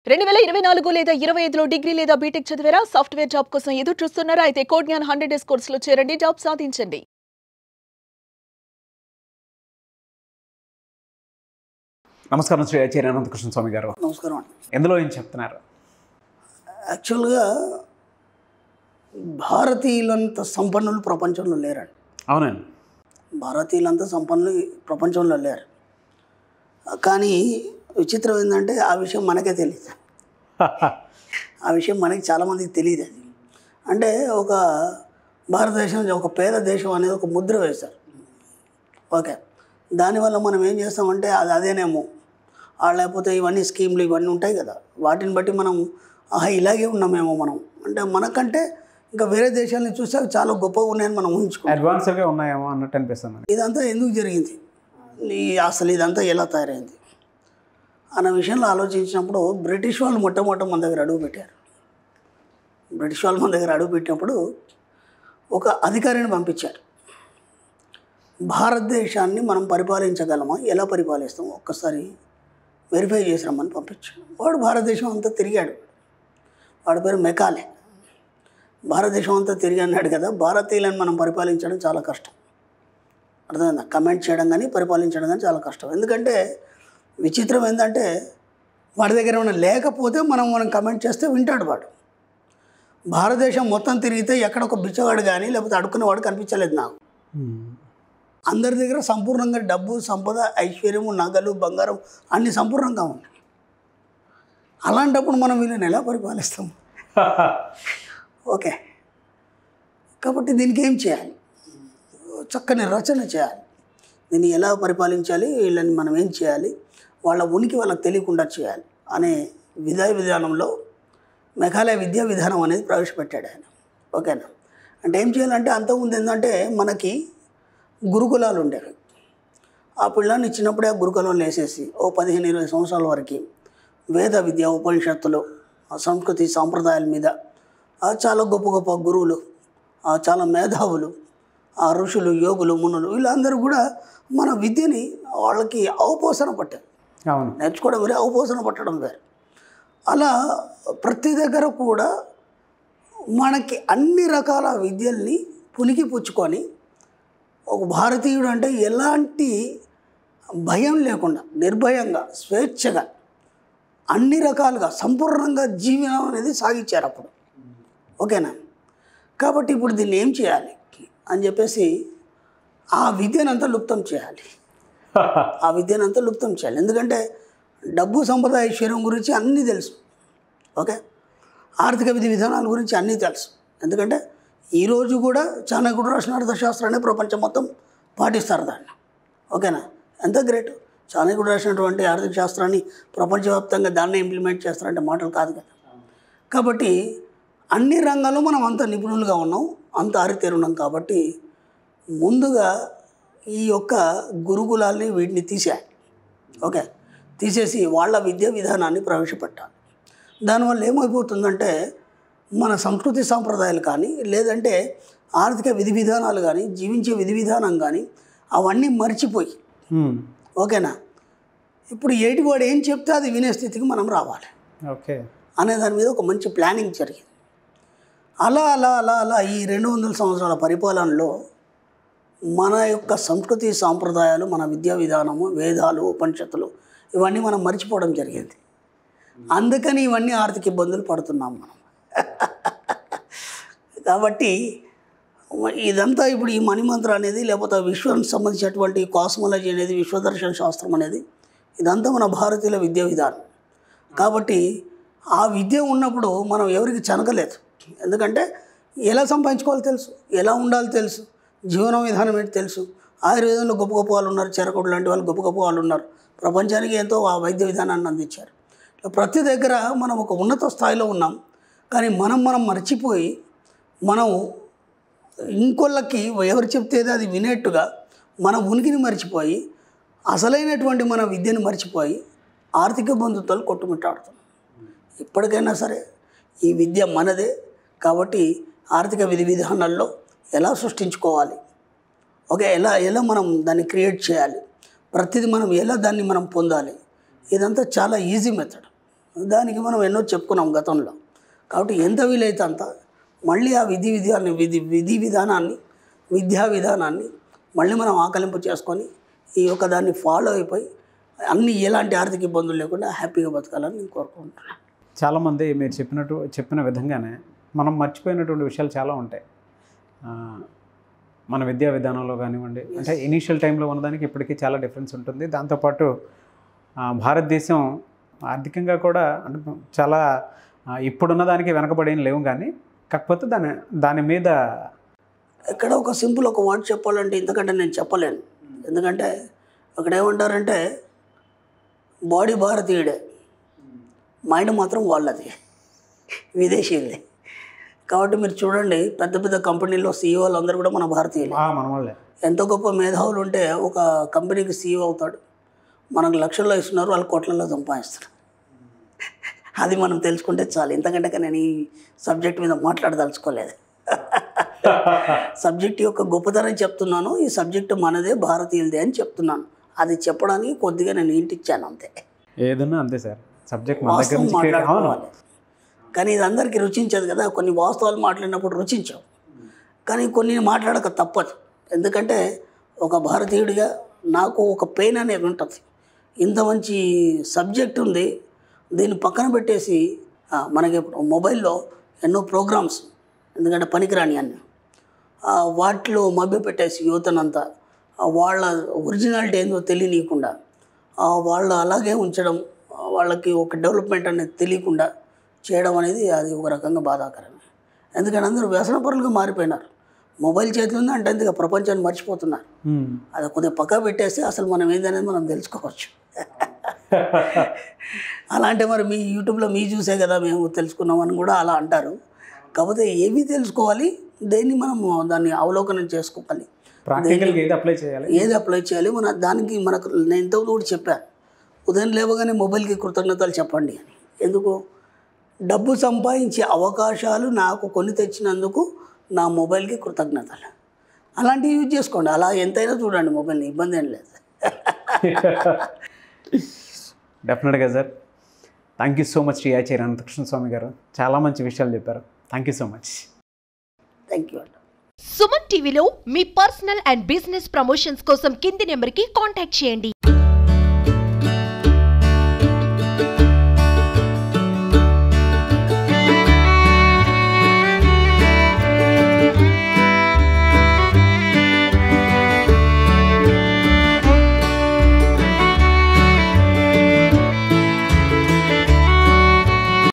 2024 లేదా 25లో డిగ్రీ లేదా బీటెక్ చదివారా? సాఫ్ట్‌వేర్ జాబ్ కోసం ఎదురు చూస్తున్నారా? అయితే కోడ్ జ్ఞాన్ 100 డేస్ కోర్సులో చేరండి, జాబ్ సాధించండి. నమస్కారం శ్రీ ఆచార్య అనంతకృష్ణ స్వామి గారు. నమస్కారం అండి. ఎందులో ఏం చెప్తున్నారు? యాక్చువల్గా భారతీయులంత సంపన్నులు ప్రపంచంలో లేరండి. అవునండి. భారతీయులంత సంపన్నులు ప్రపంచంలో లేరు. కానీ విచిత్రం ఏంటంటే ఆ విషయం మనకే తెలియదు. ఆ విషయం మనకి చాలామందికి తెలియదు. అది అంటే ఒక భారతదేశం ఒక పేద దేశం అనేది ఒక ముద్ర వేశారు. ఓకే, దానివల్ల మనం ఏం చేస్తామంటే అదేనేమో లేకపోతే ఇవన్నీ స్కీమ్లు ఇవన్నీ ఉంటాయి కదా, వాటిని బట్టి మనం ఇలాగే ఉన్నామేమో మనం అంటే మనకంటే ఇంకా వేరే దేశాలని చూస్తే చాలా గొప్పగా ఉన్నాయని మనం ఊహించుకుంటాం. అడ్వాన్స్గా ఉన్నాయేమో అన్నట్టు అనిపిస్తుంది. ఇదంతా ఎందుకు జరిగింది, అసలు ఇదంతా ఎలా తయారైంది అన్న విషయంలో ఆలోచించినప్పుడు బ్రిటిష్ వాళ్ళు మొట్టమొదట మన దగ్గర అడుగు పెట్టారు. బ్రిటిష్ వాళ్ళు మన దగ్గర అడుగు పెట్టినప్పుడు ఒక అధికారిని పంపించారు. భారతదేశాన్ని మనం పరిపాలించగలమా, ఎలా పరిపాలిస్తాం ఒక్కసారి వెరిఫై చేసి రమ్మని పంపించాడు. వాడు భారతదేశం అంతా తిరిగాడు. వాడి పేరు మెకాలే. భారతదేశం అంతా తిరిగి అన్నాడు కదా, భారతీయులను మనం పరిపాలించడం చాలా కష్టం. అర్థమైందా? కమెంట్ చేయడం కానీ పరిపాలించడం కానీ చాలా కష్టం. ఎందుకంటే విచిత్రం ఏంటంటే వాడి దగ్గర ఏమైనా లేకపోతే మనం కమెంట్ చేస్తే వింటాడు వాడు. భారతదేశం మొత్తం తిరిగితే ఎక్కడ ఒక బిచ్చగాడు కానీ లేకపోతే అడుక్కునేవాడు కనిపించలేదు నాకు. అందరి దగ్గర సంపూర్ణంగా డబ్బు, సంపద, ఐశ్వర్యము, నగలు, బంగారం అన్నీ సంపూర్ణంగా ఉన్నాయి. అలాంటప్పుడు మనం వీళ్ళని ఎలా పరిపాలిస్తాం? ఓకే, కాబట్టి దీనికి ఏం చేయాలి? చక్కని రచన చేయాలి. దీన్ని ఎలా పరిపాలించాలి, వీళ్ళని మనం ఏం చేయాలి, వాళ్ళ ఉనికి వాళ్ళకి తెలియకుండా చేయాలి అనే విధానంలో మెఘాలయ విద్యా విధానం అనేది ప్రవేశపెట్టాడు ఆయన. ఓకేనా? అంటే ఏం చేయాలంటే అంతకుముందు ఏంటంటే మనకి గురుకులాలు ఉండేవి. ఆ పిల్లాన్ని ఇచ్చినప్పుడే ఆ గురుకులంలో వేసేసి 15-20 సంవత్సరాల వరకు వేద విద్య, ఉపనిషత్తులు, సంస్కృతి సాంప్రదాయాల మీద చాలా గొప్ప గొప్ప గురువులు, చాలా మేధావులు, ఋషులు, యోగులు, మునులు వీళ్ళందరూ కూడా మన విద్యని వాళ్ళకి అవపోసన పట్టారు. అవును, నేర్చుకోవడం వేరే, అవపోసన పట్టడం వేరే. అలా ప్రతి దగ్గర కూడా మనకి అన్ని రకాల విద్యల్ని పునికి పుచ్చుకొని ఒక భారతీయుడు అంటే ఎలాంటి భయం లేకుండా నిర్భయంగా స్వేచ్ఛగా అన్ని రకాలుగా సంపూర్ణంగా జీవనం అనేది సాగించారు అప్పుడు. ఓకేనా? కాబట్టి ఇప్పుడు దీన్ని ఏం చేయాలి అని చెప్పేసి ఆ విద్యనంతా లుప్తం చేయాలి. ఆ విద్యనంతా లుప్తం చేయాలి. ఎందుకంటే డబ్బు, సంపద, ఐశ్వర్యం గురించి అన్నీ తెలుసు. ఓకే, ఆర్థిక విధి విధానాల గురించి అన్నీ తెలుసు. ఎందుకంటే ఈరోజు కూడా చాణక్యుడు రాసిన అర్థశాస్త్రాన్ని ప్రపంచం మొత్తం పాటిస్తారు దాన్ని. ఓకేనా? ఎంత గ్రేట్! చాణక్యుడు రాసినటువంటి ఆర్థిక శాస్త్రాన్ని ప్రపంచవ్యాప్తంగా దాన్ని ఇంప్లిమెంట్ చేస్తారంటే మాటలు కాదు కదా. కాబట్టి అన్ని రంగాల్లో మనం అంత నిపుణులుగా ఉన్నాం, అంత ఆరితేరున్నాం. కాబట్టి ముందుగా ఈ యొక్క గురుకులాల్ని వీటిని తీసేయాలి. ఓకే, తీసేసి వాళ్ళ విద్యా విధానాన్ని ప్రవేశపెట్టాలి. దానివల్ల ఏమైపోతుందంటే మన సంస్కృతి సాంప్రదాయాలు కానీ లేదంటే ఆర్థిక విధి విధానాలు కానీ జీవించే విధి విధానం కానీ అవన్నీ మర్చిపోయి, ఓకేనా, ఇప్పుడు ఏటివాడు ఏం చెప్తే అది వినే స్థితికి మనం రావాలి. ఓకే, అనే దాని మీద ఒక మంచి ప్లానింగ్ జరిగింది. అలా అలా అలా అలా ఈ 200 సంవత్సరాల పరిపాలనలో మన యొక్క సంస్కృతి సాంప్రదాయాలు, మన విద్యా విధానము, వేదాలు, ఉపనిషత్తులు ఇవన్నీ మనం మర్చిపోవడం జరిగింది. అందుకని ఇవన్నీ ఆర్థిక ఇబ్బందులు పడుతున్నాం మనం. కాబట్టి ఇదంతా ఇప్పుడు ఈ మణిమంత్ర అనేది లేకపోతే విశ్వానికి సంబంధించినటువంటి కాస్మాలజీ అనేది, విశ్వదర్శన శాస్త్రం అనేది ఇదంతా మన భారతీయుల విద్యా విధానం. కాబట్టి ఆ విద్య ఉన్నప్పుడు మనం ఎవరికి చనకలేదు. ఎందుకంటే ఎలా సంపాదించుకోవాలో తెలుసు, ఎలా ఉండాలో తెలుసు, జీవన విధానం ఏంటి తెలుసు. ఆయుర్వేదంలో గొప్ప గొప్ప వాళ్ళు ఉన్నారు, చరకుడు లాంటి వాళ్ళు గొప్ప గొప్ప వాళ్ళు ఉన్నారు. ప్రపంచానికి ఎంతో ఆ వైద్య విధానాన్ని అందించారు. ప్రతి దగ్గర మనం ఒక ఉన్నత స్థాయిలో ఉన్నాం. కానీ మనం మర్చిపోయి మనం ఇంకొల్లకి ఎవరు చెప్తేది అది వినేట్టుగా మన ఉనికిని మర్చిపోయి అసలైనటువంటి మన విద్యను మర్చిపోయి ఆర్థిక బంధుత్వాలు కొట్టుమిట్టాడుతున్నాం. ఇప్పటికైనా సరే ఈ విద్య మనదే. కాబట్టి ఆర్థిక విధి విధానాల్లో ఎలా సృష్టించుకోవాలి, ఓకే, ఎలా మనం దాన్ని క్రియేట్ చేయాలి, ప్రతిదీ మనం ఎలా దాన్ని మనం పొందాలి, ఇదంతా చాలా ఈజీ మెథడ్. దానికి మనం ఎన్నో చెప్పుకున్నాం గతంలో. కాబట్టి ఎంత వీలైతే అంత మళ్ళీ ఆ విధి విధానాన్ని విద్యా విధానాన్ని మళ్ళీ మనం ఆకలింపు చేసుకొని ఈ యొక్క దాన్ని ఫాలో అయిపోయి ఎలాంటి ఆర్థిక ఇబ్బందులు లేకుండా హ్యాపీగా బతకాలని నేను కోరుకుంటున్నాను. చాలామంది మీరు చెప్పిన విధంగానే మనం మర్చిపోయినటువంటి విషయాలు చాలా ఉంటాయి. మన విద్యా విధానంలో కానివ్వండి, అంటే ఇనీషియల్ టైంలో ఉన్నదానికి ఇప్పటికీ చాలా డిఫరెన్స్ ఉంటుంది. దాంతోపాటు భారతదేశం ఆర్థికంగా కూడా అంటే చాలా ఇప్పుడున్న దానికి వెనకబడి లేవు, కానీ కాకపోతే దాని మీద ఎక్కడ ఒక సింపుల్ ఒక వర్డ్ చెప్పాలంటే ఇంతకంటే నేను చెప్పలేను. ఎందుకంటే అక్కడ ఏమంటారంటే బాడీ భారతీయుడే, మైండ్ మాత్రం వాళ్ళది, విదేశీయులే. కాబట్టి మీరు చూడండి, పెద్ద పెద్ద కంపెనీల్లో సీఈఓలు అందరూ కూడా మన భారతీయులే. మన వాళ్ళే. ఎంత గొప్ప మేధావులు ఉంటే ఒక కంపెనీకి సీఈఓ అవుతాడు, మనకు లక్షల్లో ఇస్తున్నారు, వాళ్ళు కోట్లలో సంపాదిస్తారు. అది మనం తెలుసుకుంటే చాలు. ఇంతకంటే నేను ఈ సబ్జెక్ట్ మీద మాట్లాడదలుచుకోలేదు. సబ్జెక్ట్ యొక్క గొప్పతనం చెప్తున్నాను. ఈ సబ్జెక్టు మనదే, భారతీయులదే అని చెప్తున్నాను. అది చెప్పడానికి కొద్దిగా నేను ఇంటిచ్చాను అంతే. ఏదన్నా అంతే సార్, సబ్జెక్ట్ వాస్తవం మాట్లాడుకోవాలి. కానీ ఇది అందరికీ రుచించదు కదా. కొన్ని వాస్తవాలు మాట్లాడినప్పుడు రుచించావు, కానీ కొన్ని మాట్లాడక తప్పదు. ఎందుకంటే ఒక భారతీయుడిగా నాకు ఒక పెయిన్ అనేది ఉంటుంది. ఇంత మంచి సబ్జెక్ట్ ఉంది, దీన్ని పక్కన పెట్టేసి మనకి మొబైల్లో ఎన్నో ప్రోగ్రామ్స్, ఎందుకంటే పనికిరాని అన్నీ వాటిలో మభ్యపెట్టేసి యువతనంతా వాళ్ళ ఒరిజినాలిటీ ఏందో తెలియనీయకుండా వాళ్ళు అలాగే ఉంచడం, వాళ్ళకి ఒక డెవలప్మెంట్ అనేది తెలియకుండా చేయడం అనేది అది ఒక రకంగా బాధాకరమే. ఎందుకంటే అందరూ వ్యసనపరులుగా మారిపోయినారు. మొబైల్ చేతిలో ఉంది అంటే అందుకే ప్రపంచాన్ని మర్చిపోతున్నారు. అది కొద్దిగా పక్క పెట్టేస్తే అసలు మనం ఏందనేది మనం తెలుసుకోవచ్చు. అలా అంటే మరి మీ యూట్యూబ్లో మీ చూసే కదా మేము తెలుసుకున్నామని కూడా అలా అంటారు. కాకపోతే ఏవి తెలుసుకోవాలి, దేన్ని మనం దాన్ని అవలోకనం చేసుకోవాలి, ఏది అప్లై చేయాలి మన దానికి. నేను ఇంతకుముందు కూడా చెప్పాను, ఉదయం లేవగానే మొబైల్కి కృతజ్ఞతలు చెప్పండి అని. ఎందుకు? డబ్బు సంపాదించే అవకాశాలు నాకు కొని తెచ్చినందుకు నా మొబైల్కి కృతజ్ఞతలు. అలాంటివి యూజ్ చేసుకోండి. అలా ఎంతైనా చూడండి మొబైల్ని, ఇబ్బంది ఏం లేదు. డెఫినెట్గా sir. Thank you so much Shri Acharya Anantakrishna Swami garu, చాలా మంచి విషయాలు చెప్పారు. Thank you so much. Thank you. Suman టీవీలో మీ పర్సనల్ అండ్ బిజినెస్ ప్రమోషన్స్ కోసం కింది నెంబర్కి కాంటాక్ట్ చేయండి.